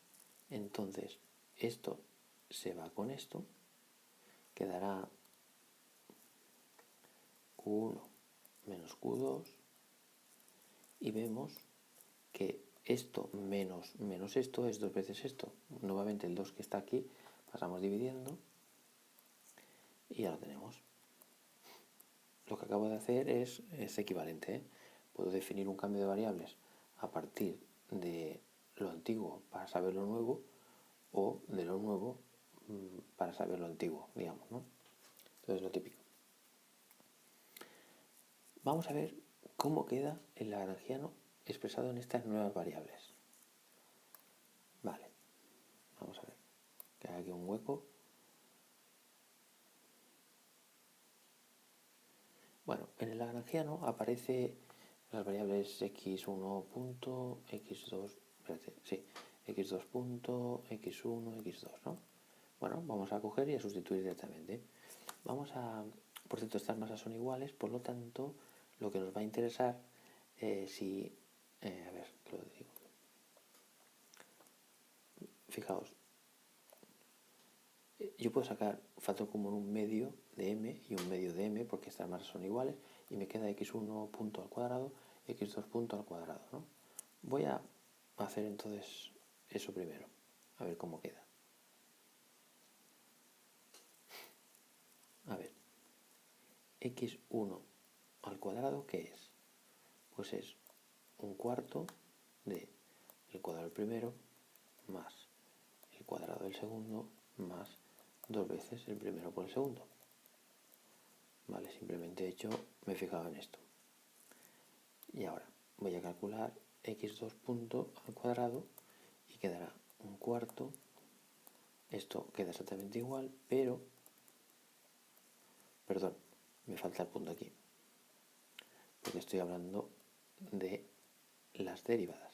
S1: entonces esto se va con esto, quedará q1 menos q2 y vemos que esto menos esto es 2 veces esto. Nuevamente el 2 que está aquí, pasamos dividiendo y ya lo tenemos. Lo que acabo de hacer es equivalente. Puedo definir un cambio de variables a partir de lo antiguo para saber lo nuevo o de lo nuevo para saber lo antiguo, digamos, ¿no? Entonces lo típico. Vamos a ver cómo queda el lagrangiano expresado en estas nuevas variables. Vale, vamos a ver. Que haga aquí un hueco. Bueno, en el lagrangiano aparece las variables x1 punto, x2, espérate, sí, x2 punto, x1, x2, ¿no? Bueno, vamos a coger y a sustituir directamente. Por cierto, estas masas son iguales, por lo tanto, lo que nos va a interesar a ver, que lo digo. Fijaos, yo puedo sacar factor común un medio de m y un medio de m porque estas masas son iguales y me queda x1 punto al cuadrado, x2 punto al cuadrado, ¿no? Voy a hacer entonces eso primero, a ver cómo queda. A ver, x1 al cuadrado, ¿qué es? Pues es un cuarto de el cuadrado del primero más el cuadrado del segundo más 2 veces el primero por el segundo. Vale, simplemente me he fijado en esto. Y ahora voy a calcular x2 punto al cuadrado y quedará un cuarto. Esto queda exactamente igual, pero, perdón, me falta el punto aquí, porque estoy hablando de las derivadas.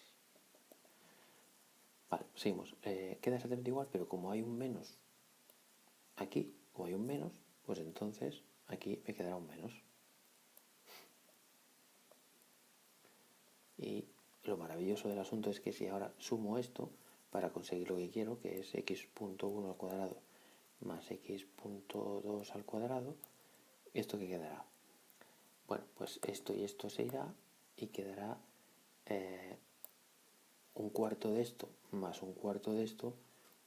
S1: Vale, seguimos. Queda exactamente igual, pero como hay un menos aquí, o hay un menos, pues entonces aquí me quedará un menos. Y lo maravilloso del asunto es que si ahora sumo esto para conseguir lo que quiero, que es x.1 al cuadrado más x.2 al cuadrado, ¿esto qué quedará? Bueno, pues esto y esto se irá y quedará un cuarto de esto más un cuarto de esto,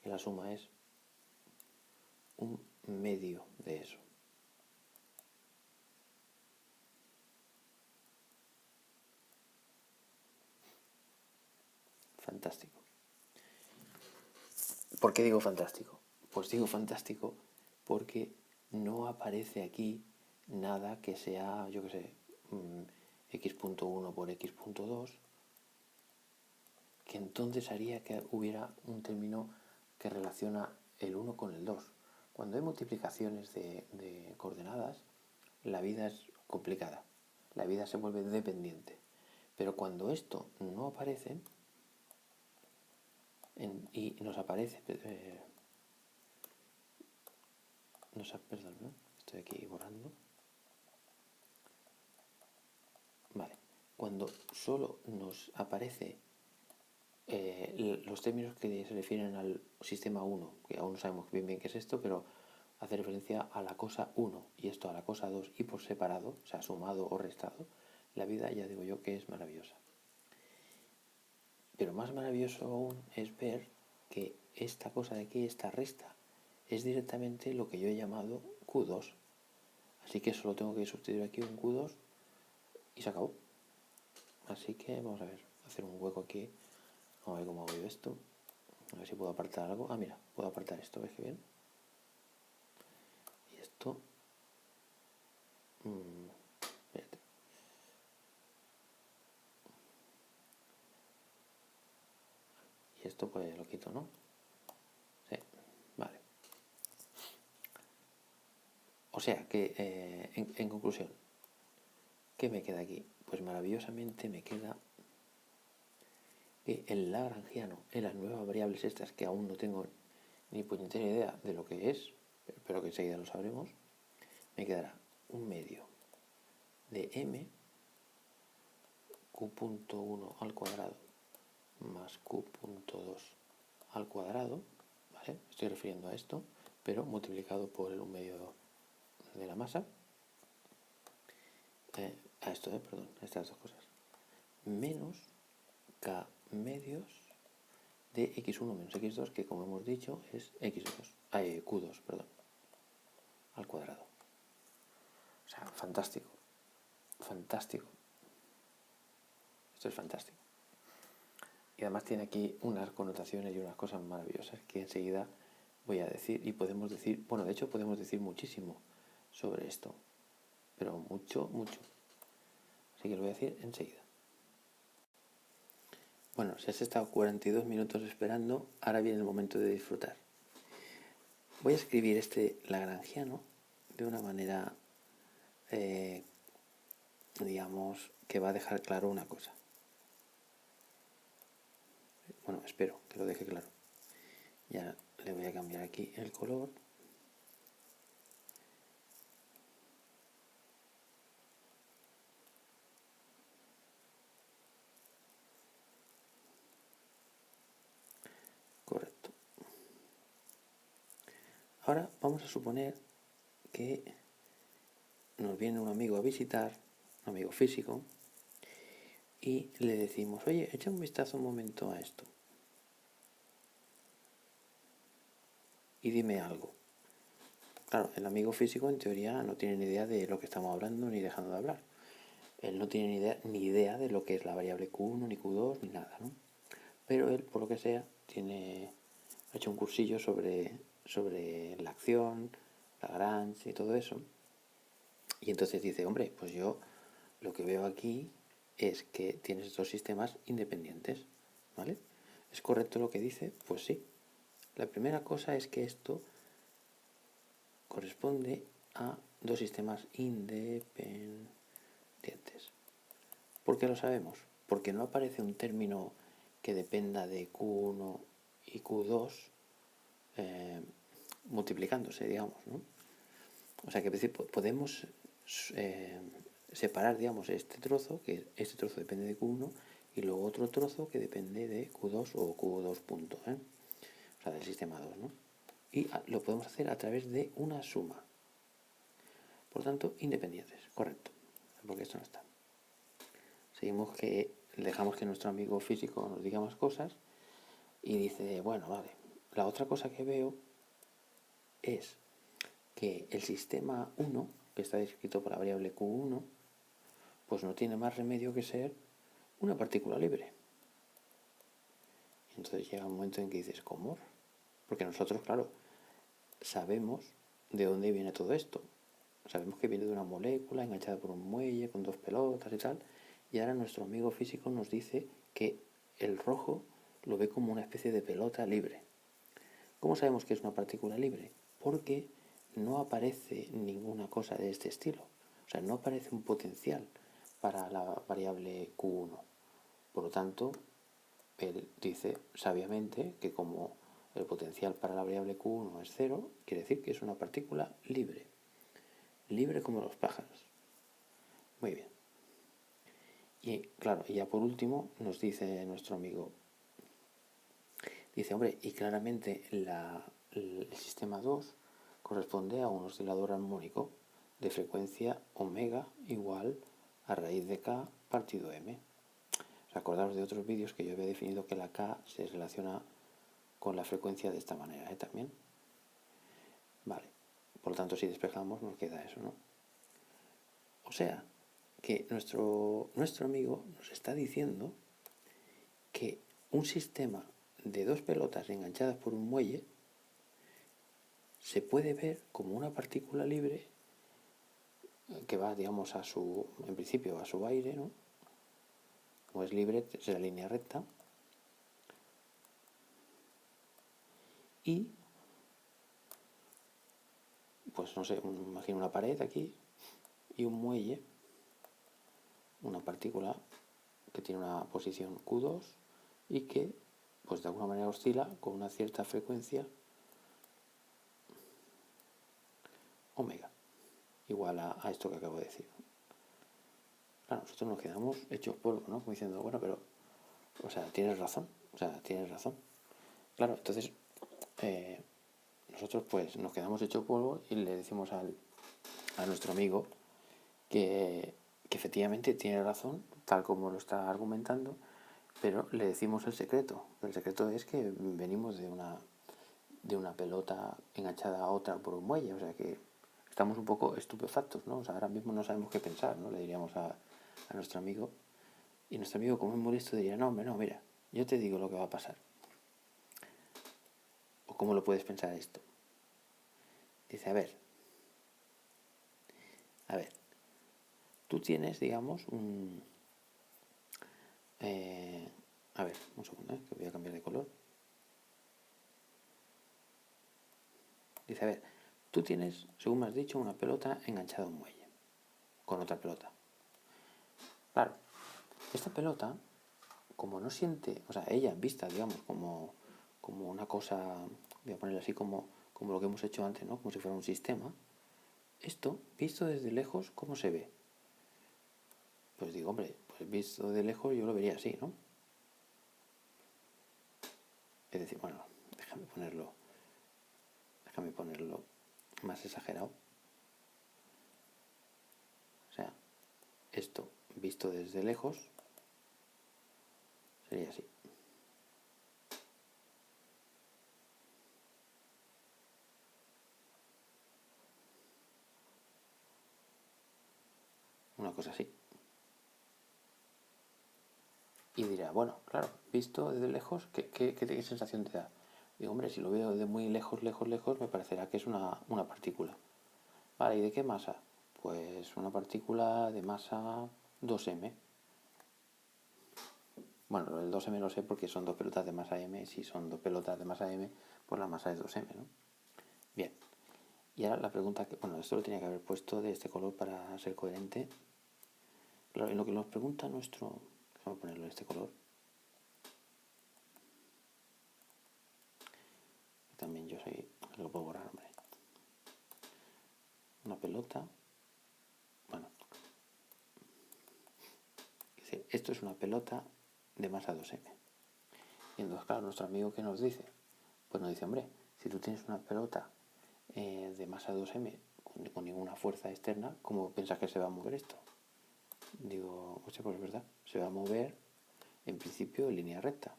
S1: y la suma es un medio de eso. Fantástico. ¿Por qué digo fantástico? Pues digo fantástico porque no aparece aquí nada que sea, yo qué sé, x.1 por x.2 que entonces haría que hubiera un término que relaciona el 1 con el 2. Cuando hay multiplicaciones de coordenadas, la vida es complicada, la vida se vuelve dependiente. Pero cuando esto no aparece y nos aparece... perdón, ¿no? Estoy aquí borrando. Vale. Cuando solo nos aparece los términos que se refieren al sistema 1, que aún no sabemos bien qué es esto, pero hace referencia a la cosa 1 y esto a la cosa 2 y por separado, o sea, sumado o restado, la vida ya digo yo que es maravillosa. Pero más maravilloso aún es ver que esta cosa de aquí, esta resta, es directamente lo que yo he llamado Q2. Así que solo tengo que sustituir aquí un Q2 y se acabó. Así que vamos a ver, hacer un hueco aquí. Vamos a ver cómo hago yo esto. A ver si puedo apartar algo. Ah, mira, puedo apartar esto, ¿ves que bien? Y esto... espérate. Y esto pues lo quito, ¿no? Sí, vale. O sea que, en conclusión, ¿qué me queda aquí? Pues maravillosamente me queda que el lagrangiano en las nuevas variables estas que aún no tengo ni puñetera idea de lo que es, pero que enseguida lo sabremos, me quedará un medio de m q.1 al cuadrado más q.2 al cuadrado, ¿vale? Estoy refiriendo a esto, pero multiplicado por el 1 medio de la masa, perdón, a estas dos cosas, menos k medios de x1 menos x2, que como hemos dicho es q2, perdón, al cuadrado. O sea, fantástico, fantástico. Esto es fantástico. Y además tiene aquí unas connotaciones y unas cosas maravillosas que enseguida voy a decir. Y podemos decir, bueno, de hecho podemos decir muchísimo sobre esto, pero mucho, mucho. Así que lo voy a decir enseguida. Bueno, si has estado 42 minutos esperando, ahora viene el momento de disfrutar. Voy a escribir este lagrangiano de una manera, digamos, que va a dejar claro una cosa. Bueno, espero que lo deje claro. Ya le voy a cambiar aquí el color. Correcto. Ahora vamos a suponer que nos viene un amigo a visitar, un amigo físico, y le decimos, oye, echa un vistazo un momento a esto y dime algo. Claro, el amigo físico en teoría no tiene ni idea de lo que estamos hablando ni dejando de hablar. Él no tiene ni idea de lo que es la variable Q1, ni Q2, ni nada, ¿no? Pero él, por lo que sea, ha hecho un cursillo sobre la acción, Lagrange y todo eso. Y entonces dice, hombre, pues yo lo que veo aquí es que tienes estos sistemas independientes, ¿vale? ¿Es correcto lo que dice? Pues sí. La primera cosa es que esto corresponde a dos sistemas independientes. ¿Por qué lo sabemos? Porque no aparece un término que dependa de Q1 y Q2 multiplicándose, digamos, ¿no? O sea que podemos separar, digamos, este trozo, que este trozo depende de Q1, y luego otro trozo que depende de Q2 o Q2 punto, o sea, del sistema 2, ¿no? Y lo podemos hacer a través de una suma. Por tanto, independientes, correcto, porque esto no está. Seguimos que dejamos que nuestro amigo físico nos diga más cosas y dice, bueno, vale, la otra cosa que veo es que el sistema 1, que está descrito por la variable Q1, pues no tiene más remedio que ser una partícula libre. Y entonces llega un momento en que dices, ¿cómo? Porque nosotros, claro, sabemos de dónde viene todo esto. Sabemos que viene de una molécula enganchada por un muelle con dos pelotas y tal. Y ahora nuestro amigo físico nos dice que el rojo lo ve como una especie de pelota libre. ¿Cómo sabemos que es una partícula libre? Porque no aparece ninguna cosa de este estilo. O sea, no aparece un potencial para la variable Q1. Por lo tanto, él dice sabiamente que como el potencial para la variable Q1 es 0, quiere decir que es una partícula libre. Libre como los pájaros. Muy bien. Y claro, y ya por último nos dice nuestro amigo, dice, hombre, y claramente el sistema 2 corresponde a un oscilador armónico de frecuencia omega igual a raíz de k partido m. Acordaros de otros vídeos que yo había definido que la k se relaciona con la frecuencia de esta manera, también. Vale, por lo tanto si despejamos nos queda eso, ¿no? O sea, que nuestro amigo nos está diciendo que un sistema de dos pelotas enganchadas por un muelle se puede ver como una partícula libre que va, digamos, en principio a su aire, ¿no? Como es libre, será línea recta. Y, pues no sé, imagino una pared aquí y un muelle, una partícula que tiene una posición Q2 y que, pues de alguna manera oscila con una cierta frecuencia omega, igual a esto que acabo de decir. Claro, nosotros nos quedamos hechos polvo, ¿no? Como diciendo, bueno, pero, o sea, tienes razón. Claro, entonces, nosotros pues nos quedamos hechos polvo y le decimos a nuestro amigo que efectivamente tiene razón, tal como lo está argumentando, pero le decimos el secreto. El secreto es que venimos de una pelota enganchada a otra por un muelle, o sea que estamos un poco estupefactos, ¿no? O sea, ahora mismo no sabemos qué pensar, ¿no? Le diríamos a nuestro amigo, y nuestro amigo, como es molesto, diría, no, hombre, no, mira, yo te digo lo que va a pasar. ¿O cómo lo puedes pensar esto? Dice, a ver, tú tienes, digamos, a ver, un segundo, que voy a cambiar de color. Dice, a ver, tú tienes, según me has dicho, una pelota enganchada a un muelle, con otra pelota. Claro, esta pelota, como no siente, o sea, ella vista, digamos, como una cosa, voy a ponerla así como lo que hemos hecho antes, ¿no? Como si fuera un sistema. Esto, visto desde lejos, ¿cómo se ve? Pues digo, hombre, pues visto de lejos yo lo vería así, ¿no? Es decir, bueno, déjame ponerlo más exagerado. O sea, esto visto desde lejos sería así. Una cosa así. Y dirá, bueno, claro, visto desde lejos, ¿qué sensación te da? Digo, hombre, si lo veo de muy lejos, me parecerá que es una partícula. Vale, ¿y de qué masa? Pues una partícula de masa 2m. Bueno, el 2m lo sé porque son dos pelotas de masa m. Si son dos pelotas de masa m, pues la masa es 2m, ¿no? Bien. Y ahora la pregunta que, bueno, esto lo tenía que haber puesto de este color para ser coherente. Claro, en lo que nos pregunta nuestro, vamos a ponerlo de este color. También yo soy, lo puedo borrar, hombre. Una pelota, bueno, dice, esto es una pelota de masa 2m. Y entonces, claro, nuestro amigo, ¿qué nos dice? Pues nos dice, hombre, si tú tienes una pelota de masa 2m con ninguna fuerza externa, ¿cómo piensas que se va a mover esto? Digo, pues es verdad, se va a mover en principio en línea recta.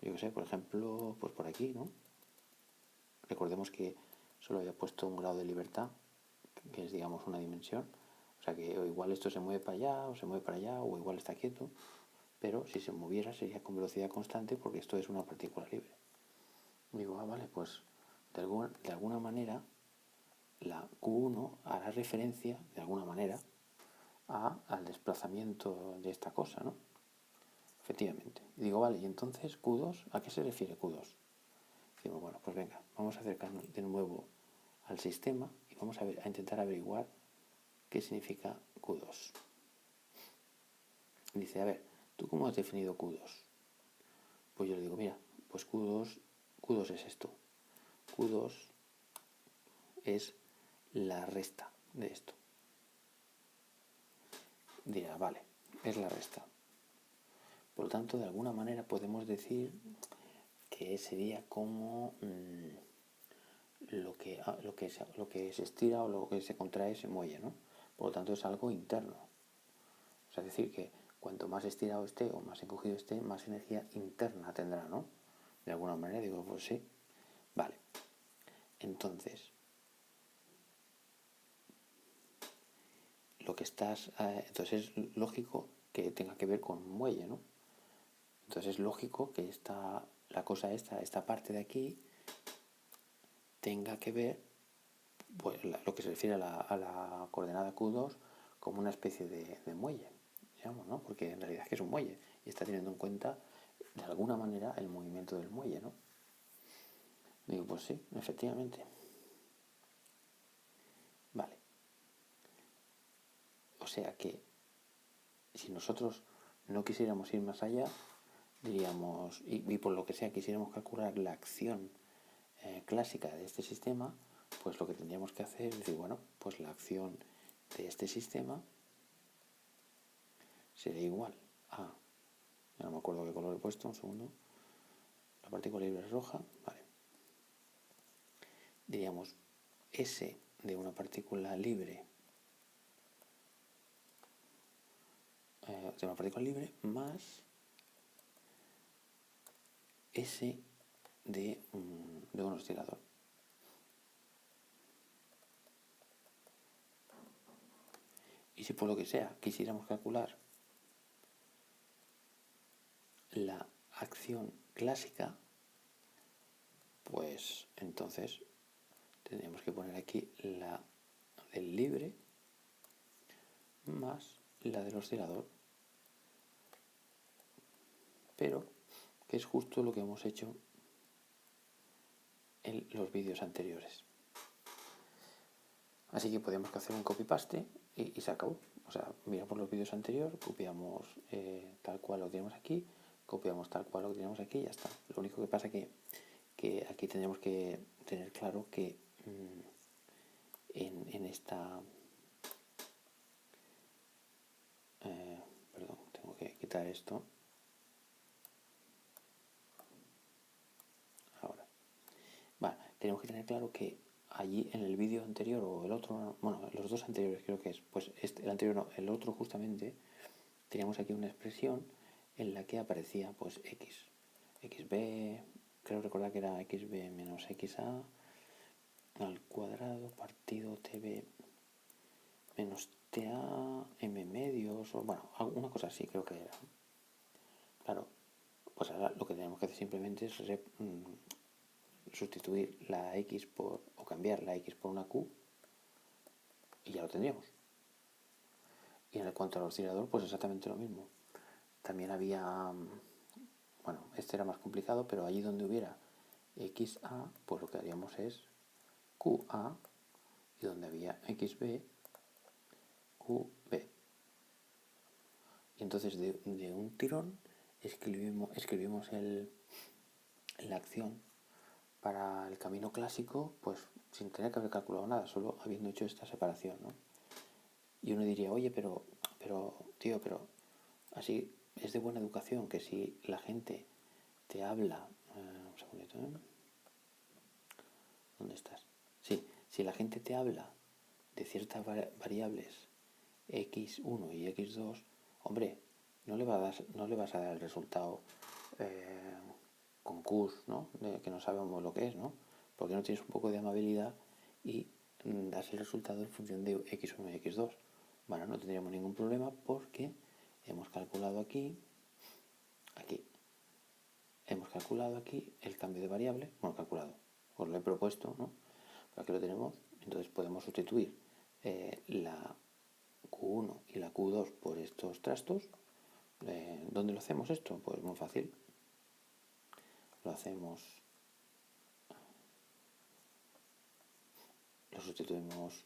S1: Yo qué sé, por ejemplo, pues por aquí, ¿no? Recordemos que solo había puesto un grado de libertad, que es, digamos, una dimensión. O sea que igual esto se mueve para allá, o se mueve para allá, o igual está quieto. Pero si se moviera sería con velocidad constante porque esto es una partícula libre. Digo, vale, pues de alguna manera la Q1 hará referencia, de alguna manera, al desplazamiento de esta cosa, ¿no? efectivamente. Y digo, vale, y entonces Q2, ¿a qué se refiere Q2? Decimos, bueno, pues venga, vamos a acercarnos de nuevo al sistema y vamos a intentar averiguar qué significa Q2. Dice, a ver, ¿tú cómo has definido Q2? Pues yo le digo, mira, pues Q2 es esto. Q2 es la resta de esto. Dirá, vale, es la resta. Por lo tanto, de alguna manera podemos decir que sería como lo que se estira o lo que se contrae se muelle, ¿no? Por lo tanto, es algo interno. O sea, es decir, que cuanto más estirado esté o más encogido esté, más energía interna tendrá, ¿no? De alguna manera digo, pues sí. Vale. Entonces, entonces es lógico que tenga que ver con muelle, ¿no? Entonces es lógico que esta parte de aquí tenga que ver, pues, lo que se refiere a la coordenada Q2 como una especie de muelle, digamos, ¿no? Porque en realidad es que es un muelle y está teniendo en cuenta de alguna manera el movimiento del muelle, ¿no? Digo, pues sí, efectivamente. Vale. O sea que si nosotros no quisiéramos ir más allá, diríamos, y por lo que sea quisiéramos calcular la acción clásica de este sistema, pues lo que tendríamos que hacer es decir, bueno, pues la acción de este sistema sería igual a, ya no me acuerdo qué color he puesto, un segundo, la partícula libre es roja, vale, diríamos S de una partícula libre más S de un oscilador. Y si por lo que sea quisiéramos calcular la acción clásica, pues entonces tendríamos que poner aquí la del libre más la del oscilador, pero que es justo lo que hemos hecho en los vídeos anteriores. Así que podemos hacer un copy-paste y se acabó. O sea, miramos los vídeos anteriores, copiamos tal cual lo tenemos aquí, copiamos tal cual lo tenemos aquí y ya está. Lo único que pasa que aquí tendríamos que tener claro que en esta... perdón, tengo que quitar esto. Ahora. Vale, tenemos que tener claro que allí en el vídeo anterior o el otro, bueno, los dos anteriores creo que es, pues el anterior no, el otro justamente, teníamos aquí una expresión en la que aparecía pues xb, creo recordar que era xb menos xa al cuadrado partido tb menos ta m medios, o bueno, alguna cosa así creo que era. Claro, pues ahora lo que tenemos que hacer simplemente es sustituir la x o cambiar la x por una q y ya lo tendríamos. Y en cuanto al oscilador, pues exactamente lo mismo. También había, bueno, este era más complicado, pero allí donde hubiera XA, pues lo que haríamos es QA, y donde había XB, QB. Y entonces de un tirón escribimos la acción para el camino clásico, pues sin tener que haber calculado nada, solo habiendo hecho esta separación, ¿no? Y uno diría, oye, pero tío, pero así es de buena educación que si la gente te habla... un segundito, ¿eh? ¿Dónde estás? Sí, si la gente te habla de ciertas variables x1 y x2, hombre, no le vas a dar el resultado con Qs, ¿no? Que no sabemos lo que es, ¿no? Porque no tienes un poco de amabilidad y das el resultado en función de x1 y x2. Bueno, no tendríamos ningún problema porque hemos calculado aquí, hemos calculado aquí el cambio de variable, bueno, calculado, os lo he propuesto, ¿no? Pero aquí lo tenemos, entonces podemos sustituir la Q1 y la Q2 por estos trastos, ¿Dónde lo hacemos esto? Pues muy fácil. Lo sustituimos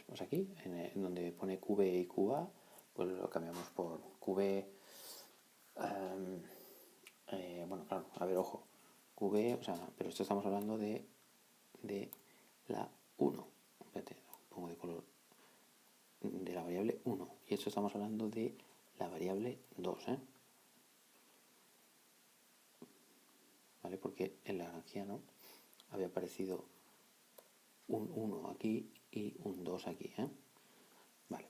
S1: pues aquí, en donde pone QB y QA, pues lo cambiamos por QB. Bueno, claro, a ver, ojo, QB, o sea, pero esto estamos hablando de la 1. Espérate, pongo de color, de la variable 1. Y esto estamos hablando de la variable 2, ¿eh? ¿Vale? Porque en la Lagrangiano había aparecido un 1 aquí y un 2 aquí, ¿eh? Vale.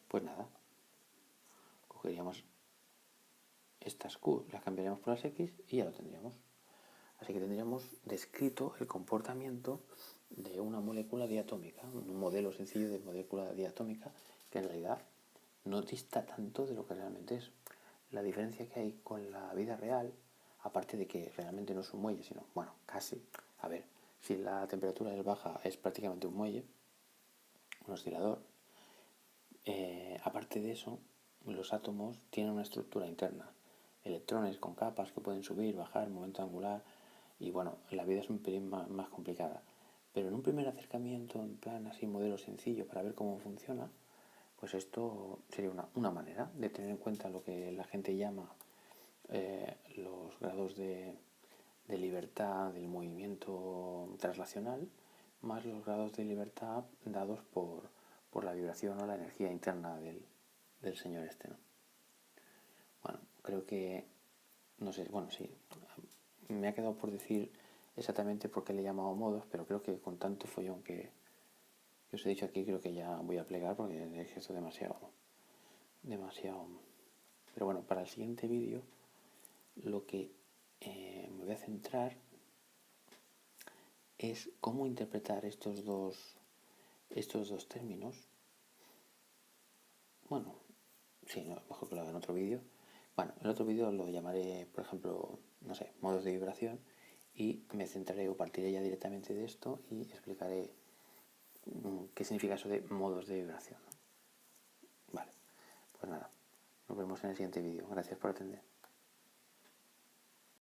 S1: Pues nada, cogeríamos estas Q, las cambiaríamos por las X y ya lo tendríamos. Así que tendríamos descrito el comportamiento de una molécula diatómica, un modelo sencillo de molécula diatómica que en realidad no dista tanto de lo que realmente es. La diferencia que hay con la vida real, aparte de que realmente no es un muelle, sino, bueno, casi. A ver, si la temperatura es baja es prácticamente un muelle, un oscilador. Aparte de eso, los átomos tienen una estructura interna. Electrones con capas que pueden subir, bajar, momento angular. Y bueno, la vida es un pelín más complicada. Pero en un primer acercamiento, en plan así, modelo sencillo para ver cómo funciona, pues esto sería una manera de tener en cuenta lo que la gente llama los grados de libertad del movimiento translacional, más los grados de libertad dados por la vibración o la energía interna del señor este, ¿no? Bueno, creo que, no sé, bueno, sí, me ha quedado por decir exactamente por qué le he llamado modos, pero creo que con tanto follón que os he dicho aquí, creo que ya voy a plegar porque es esto demasiado. Pero bueno, para el siguiente vídeo lo que me voy a centrar es cómo interpretar estos dos términos. Bueno, sí, no, mejor que lo haga en otro vídeo. Bueno, en otro vídeo lo llamaré, por ejemplo, no sé, modos de vibración, y me centraré o partiré ya directamente de esto y explicaré qué significa eso de modos de vibración. Vale, pues nada, nos vemos en el siguiente vídeo. Gracias por atender.